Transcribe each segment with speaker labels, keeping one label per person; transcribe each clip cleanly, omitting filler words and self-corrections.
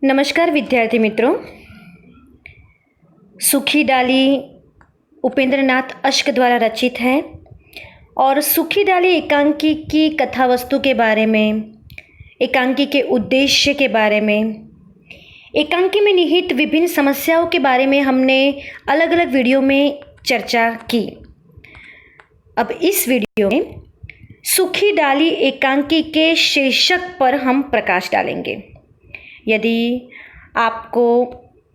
Speaker 1: नमस्कार विद्यार्थी मित्रों। सूखी डाली उपेंद्र नाथ अश्क द्वारा रचित है और सूखी डाली एकांकी की कथा वस्तु के बारे में, एकांकी के उद्देश्य के बारे में, एकांकी में निहित विभिन्न समस्याओं के बारे में हमने अलग अलग वीडियो में चर्चा की। अब इस वीडियो में सूखी डाली एकांकी के शीर्षक पर हम प्रकाश डालेंगे। यदि आपको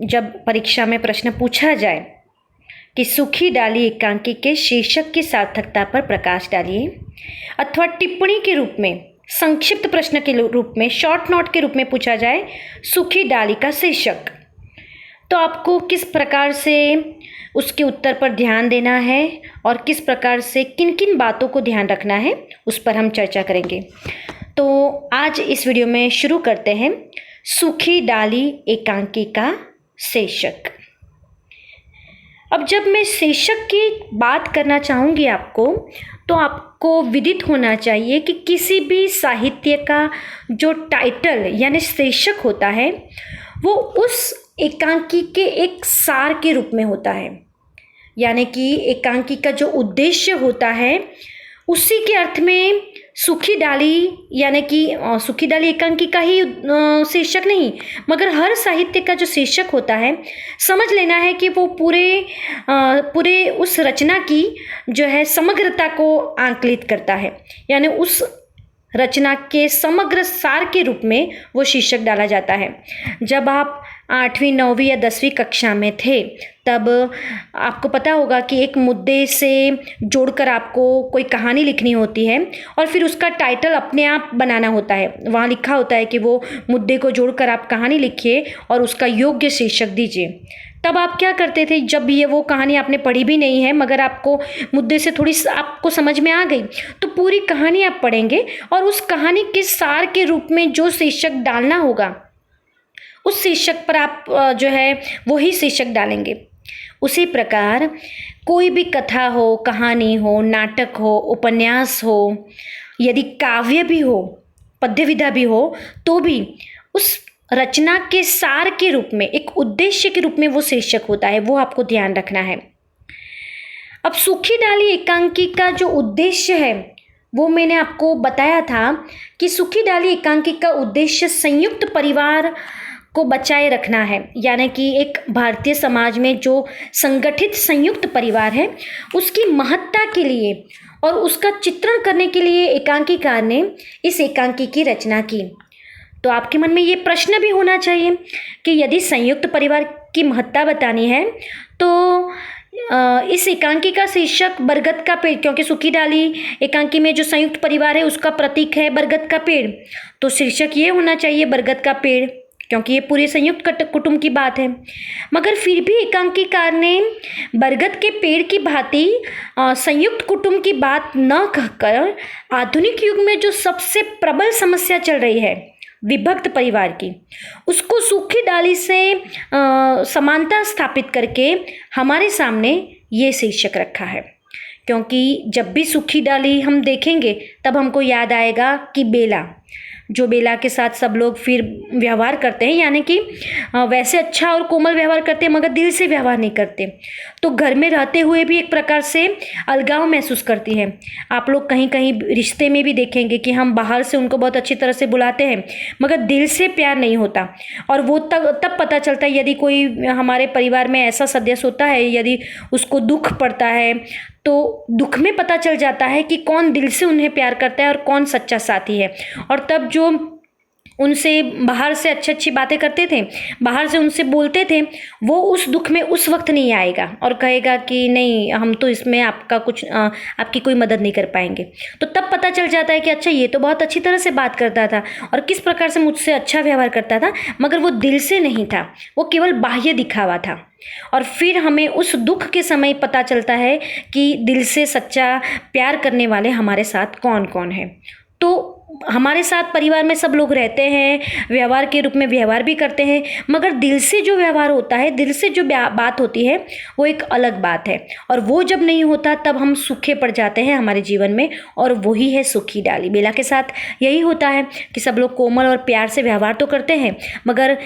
Speaker 1: जब परीक्षा में प्रश्न पूछा जाए कि सूखी डाली एकांकी के शीर्षक की सार्थकता पर प्रकाश डालिए, अथवा टिप्पणी के रूप में, संक्षिप्त प्रश्न के रूप में, शॉर्ट नोट के रूप में पूछा जाए सूखी डाली का शीर्षक, तो आपको किस प्रकार से उसके उत्तर पर ध्यान देना है और किस प्रकार से किन किन बातों को ध्यान रखना है, उस पर हम चर्चा करेंगे। तो आज इस वीडियो में शुरू करते हैं सूखी डाली एकांकी का शीर्षक। अब जब मैं शीर्षक की बात करना चाहूँगी आपको, तो आपको विदित होना चाहिए कि किसी भी साहित्य का जो टाइटल यानी शीर्षक होता है वो उस एकांकी के एक सार के रूप में होता है, यानी कि एकांकी का जो उद्देश्य होता है उसी के अर्थ में सूखी डाली यानी कि सूखी डाली एकांकी का ही शीर्षक नहीं, मगर हर साहित्य का जो शीर्षक होता है समझ लेना है कि वो पूरे उस रचना की जो है समग्रता को आंकलित करता है, यानी उस रचना के समग्र सार के रूप में वो शीर्षक डाला जाता है। जब आप 8वीं 9वीं या 10वीं कक्षा में थे तब आपको पता होगा कि एक मुद्दे से जोड़कर आपको कोई कहानी लिखनी होती है और फिर उसका टाइटल अपने आप बनाना होता है। वहाँ लिखा होता है कि वो मुद्दे को जोड़कर आप कहानी लिखिए और उसका योग्य शीर्षक दीजिए। तब आप क्या करते थे, जब वो कहानी आपने पढ़ी भी नहीं है मगर आपको मुद्दे से थोड़ी आपको समझ में आ गई, तो पूरी कहानी आप पढ़ेंगे और उस कहानी के सार के रूप में जो शीर्षक डालना होगा उस शीर्षक पर आप जो है वही शीर्षक डालेंगे। उसी प्रकार कोई भी कथा हो, कहानी हो, नाटक हो, उपन्यास हो, यदि काव्य भी हो, पद्य विधा भी हो, तो भी उस रचना के सार के रूप में, एक उद्देश्य के रूप में वो शीर्षक होता है, वो आपको ध्यान रखना है। अब सूखी डाली एकांकी का जो उद्देश्य है वो मैंने आपको बताया था कि सूखी डाली एकांकी का उद्देश्य संयुक्त परिवार को बचाए रखना है, यानी कि एक भारतीय समाज में जो संगठित संयुक्त परिवार है उसकी महत्ता के लिए और उसका चित्रण करने के लिए एकांकीकार ने इस एकांकी की रचना की। तो आपके मन में ये प्रश्न भी होना चाहिए कि यदि संयुक्त परिवार की महत्ता बतानी है तो इस एकांकी का शीर्षक बरगद का पेड़, क्योंकि सूखी डाली एकांकी में जो संयुक्त परिवार है उसका प्रतीक है बरगद का पेड़, तो शीर्षक ये होना चाहिए बरगद का पेड़, क्योंकि ये पूरे संयुक्त कुटुंब की बात है। मगर फिर भी एकांकीकार ने बरगद के पेड़ की भांति संयुक्त कुटुंब की बात न कहकर आधुनिक युग में जो सबसे प्रबल समस्या चल रही है विभक्त परिवार की, उसको सूखी डाली से समानता स्थापित करके हमारे सामने ये शीर्षक रखा है। क्योंकि जब भी सूखी डाली हम देखेंगे तब हमको याद आएगा कि बेला, जो बेला के साथ सब लोग फिर व्यवहार करते हैं, यानी कि वैसे अच्छा और कोमल व्यवहार करते हैं मगर दिल से व्यवहार नहीं करते, तो घर में रहते हुए भी एक प्रकार से अलगाव महसूस करती है। आप लोग कहीं कहीं रिश्ते में भी देखेंगे कि हम बाहर से उनको बहुत अच्छी तरह से बुलाते हैं मगर दिल से प्यार नहीं होता, और वो तब पता चलता है यदि कोई हमारे परिवार में ऐसा सदस्य होता है, यदि उसको दुख पड़ता है तो दुख में पता चल जाता है कि कौन दिल से उन्हें प्यार करता है और कौन सच्चा साथी है। और तब जो उनसे बाहर से अच्छी बातें करते थे, बाहर से उनसे बोलते थे, वो उस दुख में उस वक्त नहीं आएगा और कहेगा कि नहीं, हम तो इसमें आपकी कोई मदद नहीं कर पाएंगे। तो तब पता चल जाता है कि अच्छा, ये तो बहुत अच्छी तरह से बात करता था और किस प्रकार से मुझसे अच्छा व्यवहार करता था, मगर वो दिल से नहीं था, वो केवल बाह्य दिखावा था। और फिर हमें उस दुख के समय पता चलता है कि दिल से सच्चा प्यार करने वाले हमारे साथ कौन कौन है। तो हमारे साथ परिवार में सब लोग रहते हैं, व्यवहार के रूप में व्यवहार भी करते हैं, मगर दिल से जो व्यवहार होता है, दिल से जो बात होती है, वो एक अलग बात है। और वो जब नहीं होता तब हम सूखे पड़ जाते हैं हमारे जीवन में, और वही है सूखी डाली। बेला के साथ यही होता है कि सब लोग कोमल और प्यार से व्यवहार तो करते हैं, मगर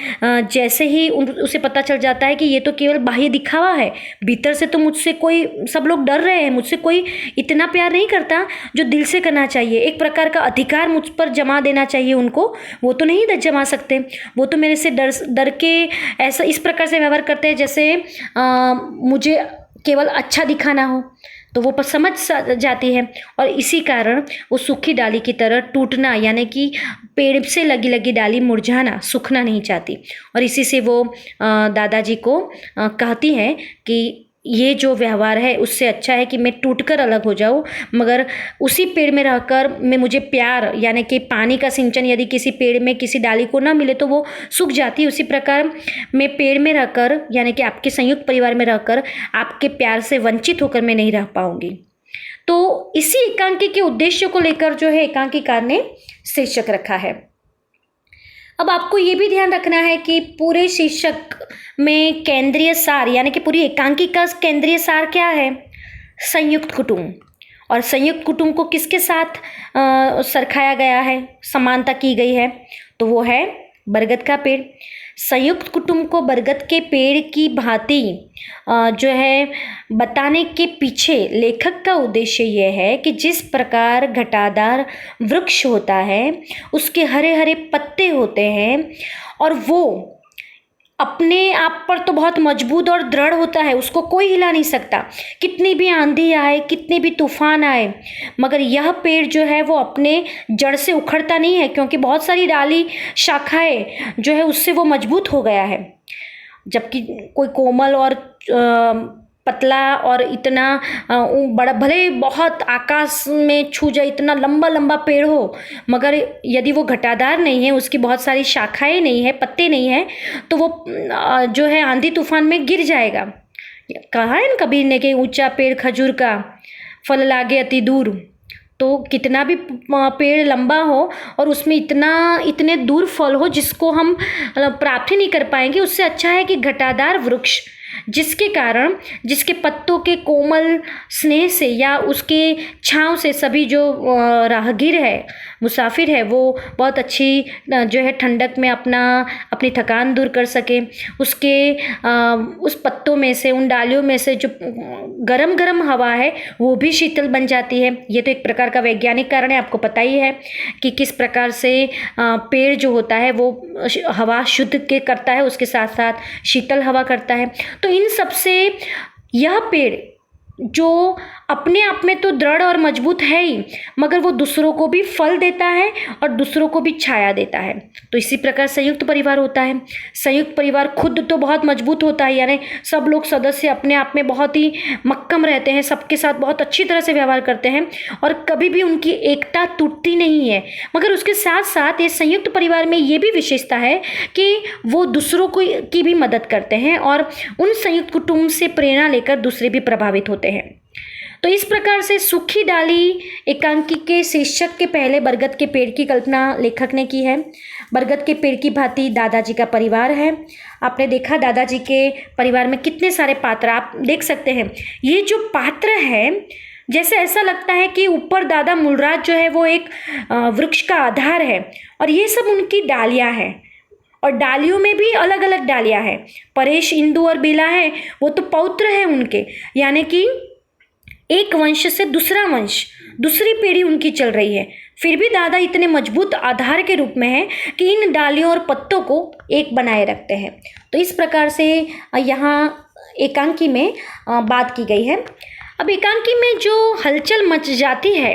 Speaker 1: जैसे ही उसे पता चल जाता है कि ये तो केवल बाह्य दिखावा है, भीतर से तो मुझसे कोई, सब लोग डर रहे हैं, मुझसे कोई इतना प्यार नहीं करता जो दिल से करना चाहिए, एक प्रकार का अधिकार मुझ पर जमा देना चाहिए उनको, वो तो नहीं जमा सकते। वो तो मेरे से डर के ऐसा इस प्रकार से व्यवहार करते हैं जैसे मुझे केवल अच्छा दिखाना हो, तो वो पर समझ जाती है। और इसी कारण वो सूखी डाली की तरह टूटना, यानी कि पेड़ से लगी लगी डाली मुरझाना, सूखना नहीं चाहती। और इसी से वो दादाजी को कहती हैं कि ये जो व्यवहार है उससे अच्छा है कि मैं टूटकर अलग हो जाऊं, मगर उसी पेड़ में रहकर मुझे प्यार, यानी कि पानी का सिंचन यदि किसी पेड़ में किसी डाली को ना मिले तो वो सूख जाती है, उसी प्रकार मैं पेड़ में रहकर, यानी कि आपके संयुक्त परिवार में रहकर आपके प्यार से वंचित होकर मैं नहीं रह पाऊंगी। तो इसी एकांकी के उद्देश्य को लेकर जो है एकांकीकार ने शीर्षक रखा है। अब आपको ये भी ध्यान रखना है कि पूरे शीर्षक में केंद्रीय सार, यानी कि पूरी एकांकी का केंद्रीय सार क्या है? संयुक्त कुटुंब। और संयुक्त कुटुंब को किसके साथ सरखाया गया है, समानता की गई है? तो वो है बरगद का पेड़। संयुक्त कुटुंब को बरगद के पेड़ की भांति जो है बताने के पीछे लेखक का उद्देश्य यह है कि जिस प्रकार घटादार वृक्ष होता है, उसके हरे हरे पत्ते होते हैं, और वो अपने आप पर तो बहुत मजबूत और दृढ़ होता है, उसको कोई हिला नहीं सकता, कितनी भी आंधी आए, कितने भी तूफान आए, मगर यह पेड़ जो है वो अपने जड़ से उखड़ता नहीं है, क्योंकि बहुत सारी डाली शाखाएं जो है उससे वो मजबूत हो गया है। जबकि कोई कोमल और पतला और इतना बड़ा, भले बहुत आकाश में छू जाए, इतना लंबा लंबा पेड़ हो, मगर यदि वो घटादार नहीं है, उसकी बहुत सारी शाखाएं नहीं है, पत्ते नहीं है, तो वो जो है आंधी तूफान में गिर जाएगा। कहा है ना कबीर ने कि ऊंचा पेड़ खजूर का, फल लागे अति दूर। तो कितना भी पेड़ लंबा हो और उसमें इतने दूर फल हो जिसको हम प्राप्त ही नहीं कर पाएंगे, उससे अच्छा है कि घटादार वृक्ष, जिसके कारण, जिसके पत्तों के कोमल स्नेह से या उसके छांव से सभी जो राहगीर है, मुसाफिर है, वो बहुत अच्छी जो है ठंडक में अपनी थकान दूर कर सके। उसके उस पत्तों में से, उन डालियों में से जो गरम गरम हवा है वो भी शीतल बन जाती है। ये तो एक प्रकार का वैज्ञानिक कारण है, आपको पता ही है कि किस प्रकार से पेड़ जो होता है वो हवा शुद्ध के करता है, उसके साथ साथ शीतल हवा करता है। तो इन सब से यह पेड़ जो अपने आप में तो दृढ़ और मजबूत है ही, मगर वो दूसरों को भी फल देता है और दूसरों को भी छाया देता है। तो इसी प्रकार संयुक्त परिवार होता है। संयुक्त परिवार खुद तो बहुत मजबूत होता है, यानी सब लोग सदस्य अपने आप में बहुत ही मक्कम रहते हैं, सबके साथ बहुत अच्छी तरह से व्यवहार करते हैं और कभी भी उनकी एकता टूटती नहीं है। मगर उसके साथ साथ ये संयुक्त परिवार में ये भी विशेषता है कि वो दूसरों को की भी मदद करते हैं और उन संयुक्त कुटुंब से प्रेरणा लेकर दूसरे भी प्रभावित होते हैं। तो इस प्रकार से सूखी डाली एकांकी के शीर्षक के पहले बरगद के पेड़ की कल्पना लेखक ने की है। बरगद के पेड़ की भांति दादाजी का परिवार है। आपने देखा दादाजी के परिवार में कितने सारे पात्र आप देख सकते हैं। ये जो पात्र है, जैसे ऐसा लगता है कि ऊपर दादा मूलराज जो है वो एक वृक्ष का आधार है और ये सब उनकी डालियाँ हैं, और डालियों में भी अलग अलग डालियाँ हैं। परेश, इंदु और बेला है, वो तो पौत्र हैं उनके, यानी कि एक वंश से दूसरा वंश, दूसरी पीढ़ी उनकी चल रही है। फिर भी दादा इतने मजबूत आधार के रूप में है कि इन डालियों और पत्तों को एक बनाए रखते हैं। तो इस प्रकार से यहाँ एकांकी में बात की गई है। अब एकांकी में जो हलचल मच जाती है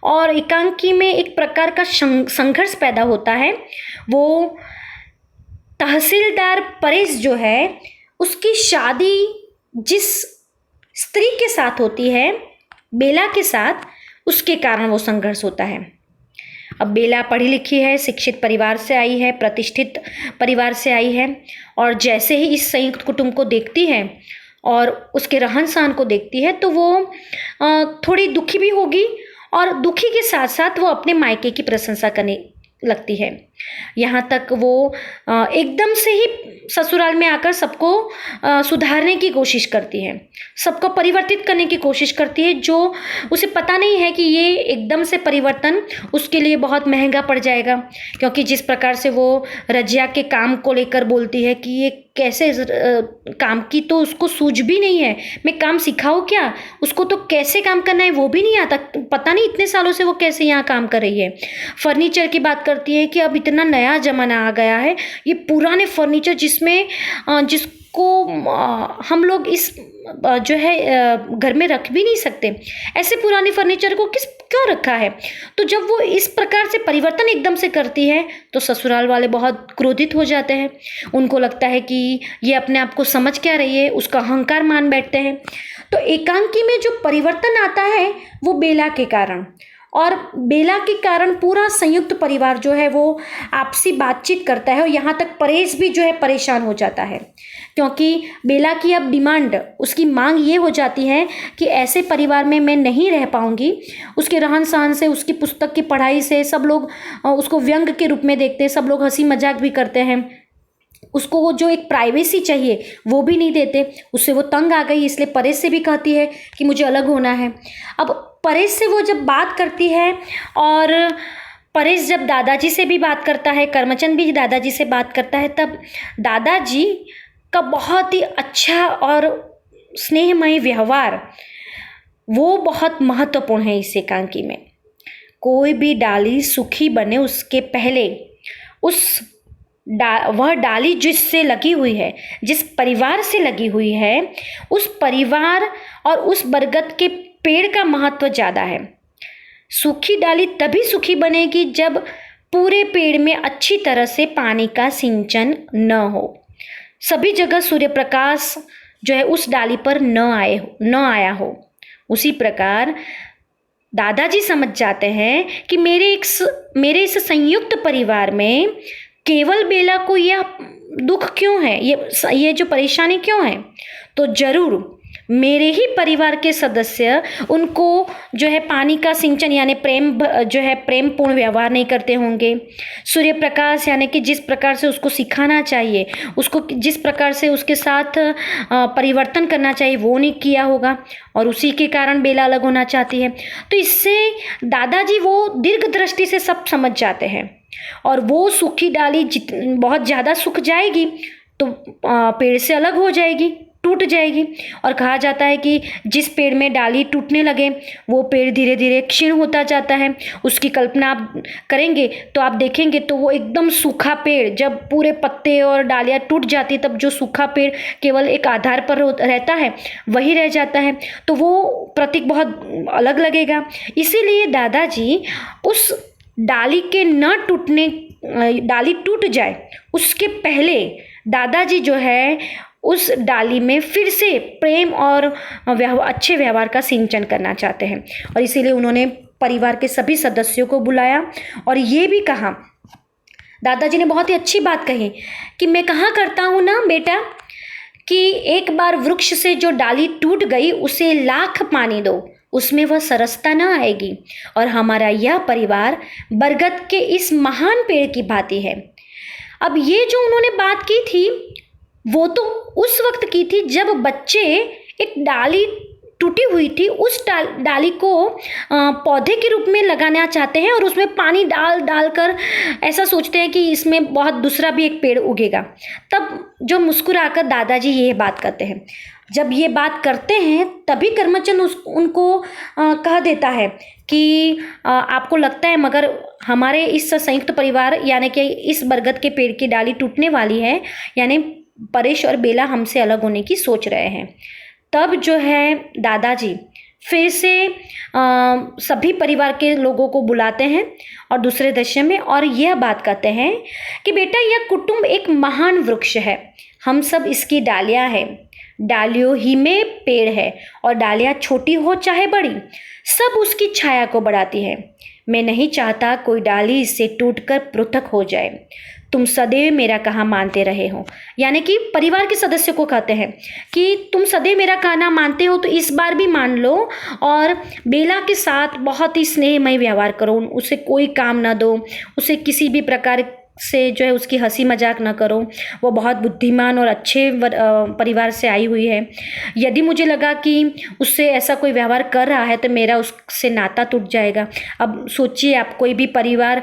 Speaker 1: और एकांकी में एक प्रकार का संघर्ष पैदा होता है, वो तहसीलदार परेश जो है उसकी शादी जिस स्त्री के साथ होती है, बेला के साथ, उसके कारण वो संघर्ष होता है। अब बेला पढ़ी लिखी है, शिक्षित परिवार से आई है, प्रतिष्ठित परिवार से आई है, और जैसे ही इस संयुक्त कुटुंब को देखती है और उसके रहन सहन को देखती है तो वो थोड़ी दुखी भी होगी और दुखी के साथ साथ वो अपने मायके की प्रशंसा करने लगती है। यहाँ तक वो एकदम से ही ससुराल में आकर सबको सुधारने की कोशिश करती है, सबको परिवर्तित करने की कोशिश करती है, जो उसे पता नहीं है कि ये एकदम से परिवर्तन उसके लिए बहुत महंगा पड़ जाएगा। क्योंकि जिस प्रकार से वो रजिया के काम को लेकर बोलती है कि ये कैसे काम की तो उसको सूझ भी नहीं है, मैं काम सिखाऊँ क्या, उसको तो कैसे काम करना है वो भी नहीं आता, पता नहीं इतने सालों से वो कैसे यहाँ काम कर रही है। फर्नीचर की बात करती है कि अब इतना नया ज़माना आ गया है, ये पुराने फर्नीचर जिसको हम लोग इस जो है घर में रख भी नहीं सकते, ऐसे पुराने फर्नीचर को क्यों रखा है। तो जब वो इस प्रकार से परिवर्तन एकदम से करती है तो ससुराल वाले बहुत क्रोधित हो जाते हैं। उनको लगता है कि ये अपने आप को समझ क्या रही है, उसका अहंकार मान बैठते हैं। तो एकांकी में जो परिवर्तन आता है वो बेला के कारण, और बेला के कारण पूरा संयुक्त परिवार जो है वो आपसी बातचीत करता है, और यहाँ तक परेश भी जो है परेशान हो जाता है। क्योंकि बेला की अब डिमांड, उसकी मांग ये हो जाती है कि ऐसे परिवार में मैं नहीं रह पाऊँगी। उसके रहन सहन से, उसकी पुस्तक की पढ़ाई से सब लोग उसको व्यंग के रूप में देखते हैं, सब लोग हंसी मजाक भी करते हैं। उसको वो जो एक प्राइवेसी चाहिए वो भी नहीं देते, उससे वो तंग आ गई, इसलिए परेश से भी कहती है कि मुझे अलग होना है। अब परेश से वो जब बात करती है, और परेश जब दादाजी से भी बात करता है, करमचंद भी दादाजी से बात करता है, तब दादाजी का बहुत ही अच्छा और स्नेहमयी व्यवहार वो बहुत महत्वपूर्ण है इस एकांकी में। कोई भी डाली सुखी बने उसके पहले वह डाली जिससे लगी हुई है, जिस परिवार से लगी हुई है, उस परिवार और उस बरगद के पेड़ का महत्व ज़्यादा है। सूखी डाली तभी सुखी बनेगी जब पूरे पेड़ में अच्छी तरह से पानी का सिंचन न हो, सभी जगह सूर्य प्रकाश जो है उस डाली पर न आया हो। उसी प्रकार दादाजी समझ जाते हैं कि मेरे इस संयुक्त परिवार में केवल बेला को यह दुख क्यों है, ये जो परेशानी क्यों है, तो जरूर मेरे ही परिवार के सदस्य उनको जो है पानी का सिंचन यानी प्रेमपूर्ण व्यवहार नहीं करते होंगे। सूर्य प्रकाश यानी कि जिस प्रकार से उसको सिखाना चाहिए, उसको जिस प्रकार से उसके साथ परिवर्तन करना चाहिए वो नहीं किया होगा, और उसी के कारण बेला अलग होना चाहती है। तो इससे दादाजी वो दीर्घ दृष्टि से सब समझ जाते हैं, और वो सूखी डाली बहुत ज़्यादा सूख जाएगी तो पेड़ से अलग हो जाएगी, टूट जाएगी। और कहा जाता है कि जिस पेड़ में डाली टूटने लगे वो पेड़ धीरे धीरे क्षीण होता जाता है। उसकी कल्पना आप करेंगे तो आप देखेंगे तो वो एकदम सूखा पेड़, जब पूरे पत्ते और डालियाँ टूट जाती तब जो सूखा पेड़ केवल एक आधार पर रहता है वही रह जाता है, तो वो प्रतीक बहुत अलग लगेगा। इसीलिए दादाजी उस डाली के न टूटने, डाली टूट जाए उसके पहले दादाजी जो है उस डाली में फिर से प्रेम और अच्छे व्यवहार का सिंचन करना चाहते हैं। और इसीलिए उन्होंने परिवार के सभी सदस्यों को बुलाया और ये भी कहा, दादाजी ने बहुत ही अच्छी बात कही कि मैं कहा करता हूँ ना बेटा कि एक बार वृक्ष से जो डाली टूट गई उसे लाख पानी दो, उसमें वह सरसता न आएगी। और हमारा यह परिवार बरगद के इस महान पेड़ की भांति है। अब ये जो उन्होंने बात की थी वो तो उस वक्त की थी जब बच्चे एक डाली टूटी हुई थी उस डाली को पौधे के रूप में लगाना चाहते हैं और उसमें पानी डाल कर ऐसा सोचते हैं कि इसमें बहुत दूसरा भी एक पेड़ उगेगा। तब जो मुस्कुराकर दादाजी ये बात करते हैं, जब ये बात करते हैं तभी करमचंद उनको कह देता है कि आपको लगता है मगर हमारे इस संयुक्त परिवार यानी कि इस बरगद के पेड़ की डाली टूटने वाली है, यानी परेश और बेला हमसे अलग होने की सोच रहे हैं। तब जो है दादाजी फिर से सभी परिवार के लोगों को बुलाते हैं और दूसरे दृश्य में और यह बात कहते हैं कि बेटा यह कुटुंब एक महान वृक्ष है, हम सब इसकी डालियां हैं, डालियों ही में पेड़ है और डालियाँ छोटी हो चाहे बड़ी, सब उसकी छाया को बढ़ाती है। मैं नहीं चाहता कोई डाली इससे टूटकर पृथक हो जाए। तुम सदैव मेरा कहा मानते रहे हो, यानी कि परिवार के सदस्य को कहते हैं कि तुम सदैव मेरा कहना मानते हो तो इस बार भी मान लो और बेला के साथ बहुत ही स्नेहमय व्यवहार करो। उसे कोई काम ना दो, उसे किसी भी प्रकार से जो है उसकी हंसी मजाक ना करो। वो बहुत बुद्धिमान और अच्छे परिवार से आई हुई है। यदि मुझे लगा कि उससे ऐसा कोई व्यवहार कर रहा है तो मेरा उससे नाता टूट जाएगा। अब सोचिए, आप कोई भी परिवार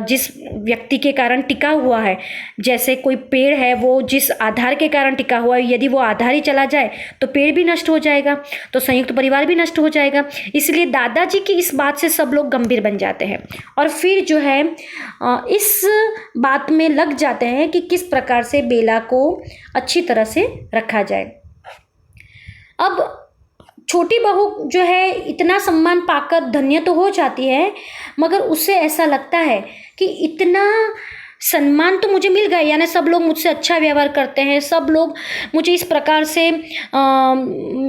Speaker 1: जिस व्यक्ति के कारण टिका हुआ है, जैसे कोई पेड़ है वो जिस आधार के कारण टिका हुआ है, यदि वो आधार ही चला जाए तो पेड़ भी नष्ट हो जाएगा, तो संयुक्त परिवार भी नष्ट हो जाएगा। इसलिए दादाजी की इस बात से सब लोग गंभीर बन जाते हैं और फिर जो है इस बात में लग जाते हैं कि किस प्रकार से बेला को अच्छी तरह से रखा जाए। अब छोटी बहू जो है इतना सम्मान पाकर धन्य तो हो जाती है, मगर उसे ऐसा लगता है कि इतना सम्मान तो मुझे मिल गया, यानी सब लोग मुझसे अच्छा व्यवहार करते हैं, सब लोग मुझे इस प्रकार से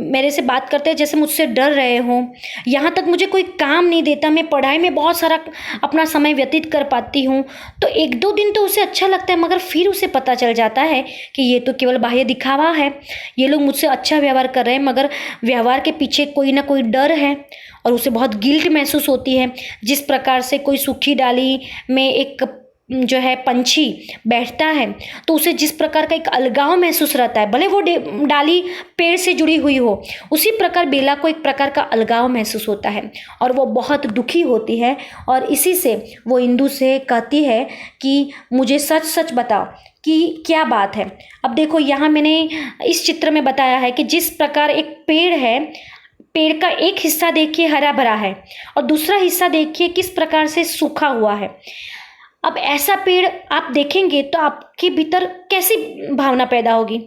Speaker 1: मेरे से बात करते हैं जैसे मुझसे डर रहे हों। यहाँ तक मुझे कोई काम नहीं देता, मैं पढ़ाई में बहुत सारा अपना समय व्यतीत कर पाती हूँ। तो एक दो दिन तो उसे अच्छा लगता है, मगर फिर उसे पता चल जाता है कि ये तो केवल बाह्य दिखावा है। ये लोग मुझसे अच्छा व्यवहार कर रहे हैं, मगर व्यवहार के पीछे कोई ना कोई डर है और उसे बहुत गिल्ट महसूस होती है। जिस प्रकार से कोई सूखी डाली में एक जो है पंछी बैठता है तो उसे जिस प्रकार का एक अलगाव महसूस रहता है, भले वो डाली पेड़ से जुड़ी हुई हो, उसी प्रकार बेला को एक प्रकार का अलगाव महसूस होता है और वो बहुत दुखी होती है। और इसी से वो इंदु से कहती है कि मुझे सच सच बताओ कि क्या बात है। अब देखो, यहाँ मैंने इस चित्र में बताया है कि जिस प्रकार एक पेड़ है, पेड़ का एक हिस्सा देखिए हरा भरा है और दूसरा हिस्सा देखिए किस प्रकार से सूखा हुआ है। अब ऐसा पेड़ आप देखेंगे तो आपके भीतर कैसी भावना पैदा होगी?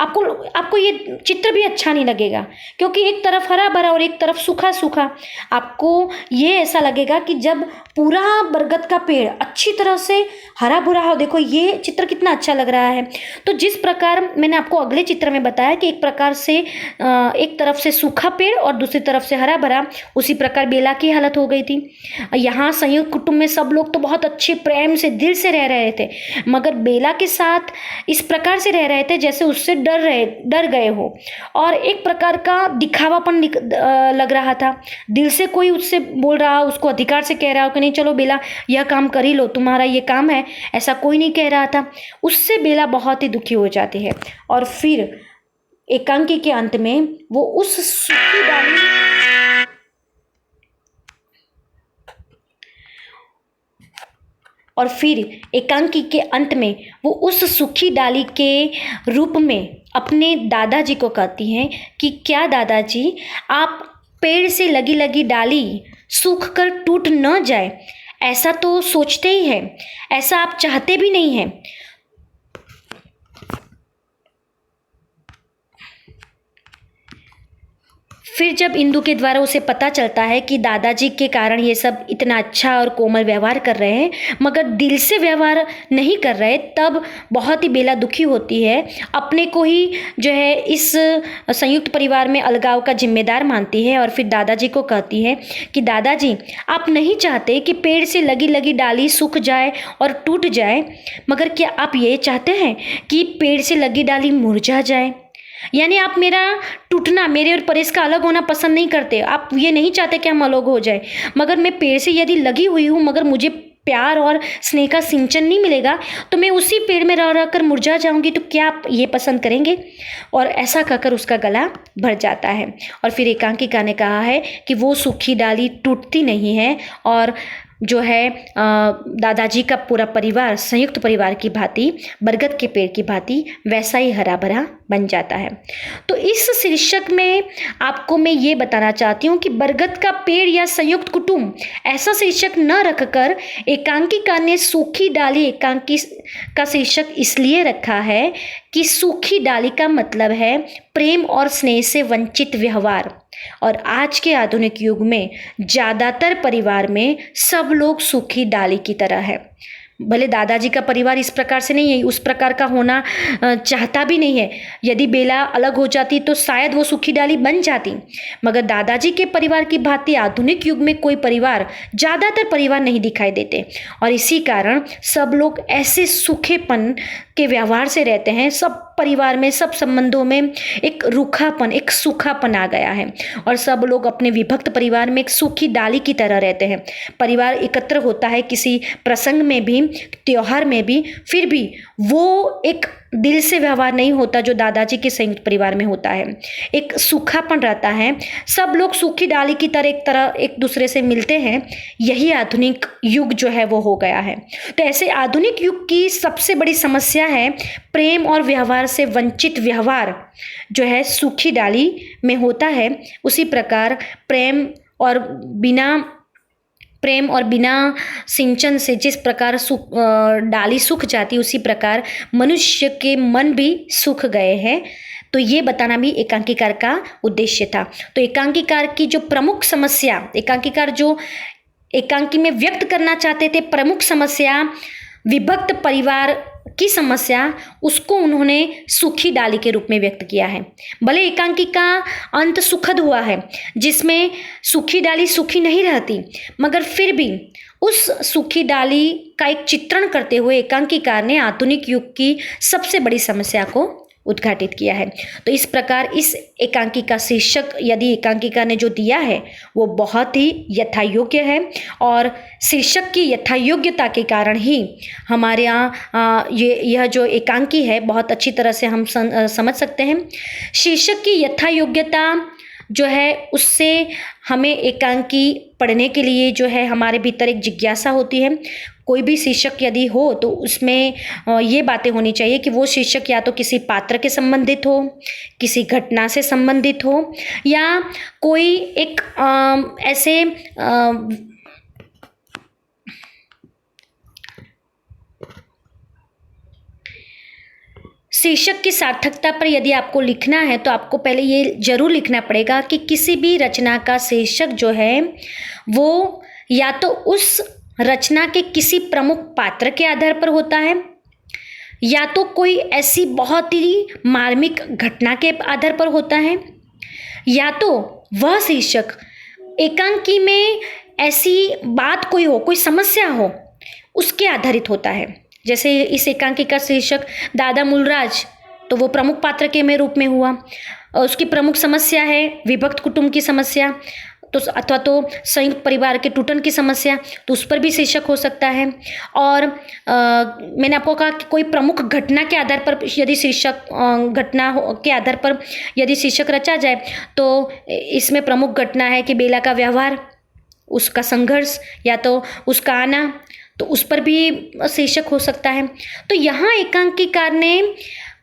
Speaker 1: आपको ये चित्र भी अच्छा नहीं लगेगा, क्योंकि एक तरफ हरा भरा और एक तरफ सूखा सूखा। आपको ये ऐसा लगेगा कि जब पूरा बरगद का पेड़ अच्छी तरह से हरा भरा हो, देखो ये चित्र कितना अच्छा लग रहा है। तो जिस प्रकार मैंने आपको अगले चित्र में बताया कि एक प्रकार से एक तरफ से सूखा पेड़ और दूसरी तरफ से हरा भरा, उसी प्रकार बेला की हालत हो गई थी। यहाँ संयुक्त कुटुंब में सब लोग तो बहुत अच्छे प्रेम से दिल से रह रहे थे, मगर बेला के साथ इस प्रकार से रह रहे थे जैसे उससे डर गए हो और एक प्रकार का दिखावापन लग रहा था। दिल से कोई उससे बोल रहा, उसको अधिकार से कह रहा हो कि नहीं चलो बेला यह काम कर ही लो, तुम्हारा ये काम है, ऐसा कोई नहीं कह रहा था। उससे बेला बहुत ही दुखी हो जाती है और फिर एकांकी के अंत में वो उस सूखी डाली के अंत में वो उस सूखी डाली के रूप में अपने दादाजी को कहती हैं कि क्या दादाजी, आप पेड़ से लगी लगी डाली सूख कर टूट न जाए ऐसा तो सोचते ही हैं, ऐसा आप चाहते भी नहीं हैं। फिर जब इंदु के द्वारा उसे पता चलता है कि दादाजी के कारण ये सब इतना अच्छा और कोमल व्यवहार कर रहे हैं मगर दिल से व्यवहार नहीं कर रहे, तब बहुत ही बेला दुखी होती है। अपने को ही जो है इस संयुक्त परिवार में अलगाव का जिम्मेदार मानती है और फिर दादाजी को कहती है कि दादाजी, आप नहीं चाहते कि पेड़ से लगी लगी डाली सूख जाए और टूट जाए, मगर क्या आप ये चाहते हैं कि पेड़ से लगी डाली मुरझा जाए? यानी आप मेरा टूटना, मेरे और परेश का अलग होना पसंद नहीं करते। आप ये नहीं चाहते कि हम अलग हो जाए, मगर मैं पेड़ से यदि लगी हुई हूँ मगर मुझे प्यार और स्नेह का सिंचन नहीं मिलेगा तो मैं उसी पेड़ में रह कर मुरझा जाऊंगी, तो क्या आप ये पसंद करेंगे? और ऐसा कहकर उसका गला भर जाता है। और फिर एकांकिका ने कहा है कि वो सूखी डाली टूटती नहीं है और जो है दादाजी का पूरा परिवार संयुक्त परिवार की भांति, बरगद के पेड़ की भांति वैसा ही हरा भरा बन जाता है। तो इस शीर्षक में आपको मैं ये बताना चाहती हूँ कि बरगद का पेड़ या संयुक्त कुटुंब ऐसा शीर्षक न रखकर एकांकिका ने सूखी डाली एकांकी का शीर्षक इसलिए रखा है कि सूखी डाली का मतलब है प्रेम और स्नेह से वंचित व्यवहार। और आज के आधुनिक युग में ज़्यादातर परिवार में सब लोग सूखी डाली की तरह है। भले दादाजी का परिवार इस प्रकार से नहीं है, उस प्रकार का होना चाहता भी नहीं है। यदि बेला अलग हो जाती तो शायद वो सूखी डाली बन जाती, मगर दादाजी के परिवार की भांति आधुनिक युग में कोई परिवार, ज़्यादातर परिवार नहीं दिखाई देते, और इसी कारण सब लोग ऐसे सूखेपन के व्यवहार से रहते हैं। सब परिवार में, सब संबंधों में एक रूखापन, एक सूखापन आ गया है, और सब लोग अपने विभक्त परिवार में एक सूखी डाली की तरह रहते हैं। परिवार एकत्र होता है किसी प्रसंग में भी, त्योहार में भी, फिर भी वो एक दिल से व्यवहार नहीं होता जो दादाजी के संयुक्त परिवार में होता है। एक सूखापन रहता है, सब लोग सूखी डाली की तरह एक दूसरे से मिलते हैं। यही आधुनिक युग जो है वो हो गया है। तो ऐसे आधुनिक युग की सबसे बड़ी समस्या है प्रेम और व्यवहार से वंचित व्यवहार जो है सूखी डाली में होता है। उसी प्रकार प्रेम और बिना सिंचन से जिस प्रकार डाली सूख जाती, उसी प्रकार मनुष्य के मन भी सूख गए हैं। तो ये बताना भी एकांकीकार का उद्देश्य था। तो एकांकीकार की जो प्रमुख समस्या, एकांकीकार जो एकांकी में व्यक्त करना चाहते थे, प्रमुख समस्या विभक्त परिवार की समस्या, उसको उन्होंने सूखी डाली के रूप में व्यक्त किया है। भले एकांकी का अंत सुखद हुआ है, जिसमें सूखी डाली सूखी नहीं रहती, मगर फिर भी उस सूखी डाली का एक चित्रण करते हुए एकांकीकार ने आधुनिक युग की सबसे बड़ी समस्या को उद्घाटित किया है। तो इस प्रकार इस एकांकी का शीर्षक यदि एकांकिका ने जो दिया है वो बहुत ही यथायोग्य है, और शीर्षक की यथायोग्यता के कारण ही हमारे यहाँ यह जो एकांकी है बहुत अच्छी तरह से हम समझ सकते हैं। शीर्षक की यथायोग्यता जो है उससे हमें एकांकी पढ़ने के लिए जो है हमारे भीतर एक जिज्ञासा होती है। कोई भी शीर्षक यदि हो तो उसमें ये बातें होनी चाहिए कि वो शीर्षक या तो किसी पात्र के संबंधित हो, किसी घटना से संबंधित हो, या कोई एक ऐसे शीर्षक की सार्थकता पर यदि आपको लिखना है तो आपको पहले ये जरूर लिखना पड़ेगा कि किसी भी रचना का शीर्षक जो है वो या तो उस रचना के किसी प्रमुख पात्र के आधार पर होता है, या तो कोई ऐसी बहुत ही मार्मिक घटना के आधार पर होता है, या तो वह शीर्षक एकांकी में ऐसी बात कोई हो, कोई समस्या हो, उसके आधारित होता है। जैसे इस एकांकी का शीर्षक दादा मूलराज, तो वो प्रमुख पात्र के में रूप में हुआ, और उसकी प्रमुख समस्या है विभक्त कुटुंब की समस्या, तो अथवा तो संयुक्त परिवार के टूटन की समस्या, तो उस पर भी शीर्षक हो सकता है। और मैंने आपको कहा कि कोई प्रमुख घटना के आधार पर यदि शीर्षक के आधार पर यदि शीर्षक रचा जाए तो इसमें प्रमुख घटना है कि बेला का व्यवहार, उसका संघर्ष, या तो उसका आना, तो उस पर भी शीर्षक हो सकता है। तो यहाँ एकांकीकार ने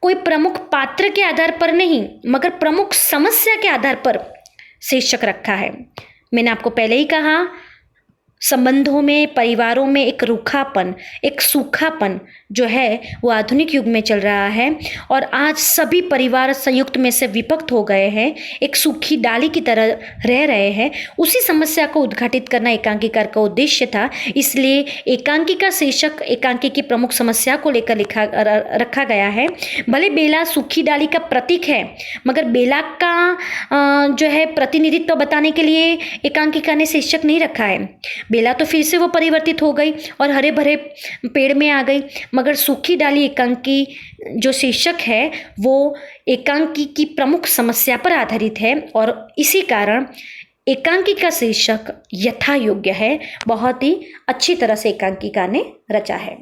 Speaker 1: कोई प्रमुख पात्र के आधार पर नहीं मगर प्रमुख समस्या के आधार पर शीर्षक रखा है। मैंने आपको पहले ही कहा, संबंधों में, परिवारों में एक रूखापन, एक सूखापन जो है वो आधुनिक युग में चल रहा है, और आज सभी परिवार संयुक्त में से विभक्त हो गए हैं, एक सूखी डाली की तरह रह रहे हैं। उसी समस्या को उद्घाटित करना एकांकीकार का उद्देश्य था। इसलिए एकांकी का शीर्षक एकांकी की प्रमुख समस्या को लेकर रखा गया है। भले बेला सूखी डाली का प्रतीक है, मगर बेला का जो है प्रतिनिधित्व बताने के लिए एकांकिका ने शीर्षक नहीं रखा है। बेला तो फिर से वो परिवर्तित हो गई और हरे भरे पेड़ में आ गई, मगर सूखी डाली एकांकी जो शीर्षक है वो एकांकी की प्रमुख समस्या पर आधारित है, और इसी कारण एकांकी का शीर्षक यथा योग्य है। बहुत ही अच्छी तरह से एकांकिका ने रचा है।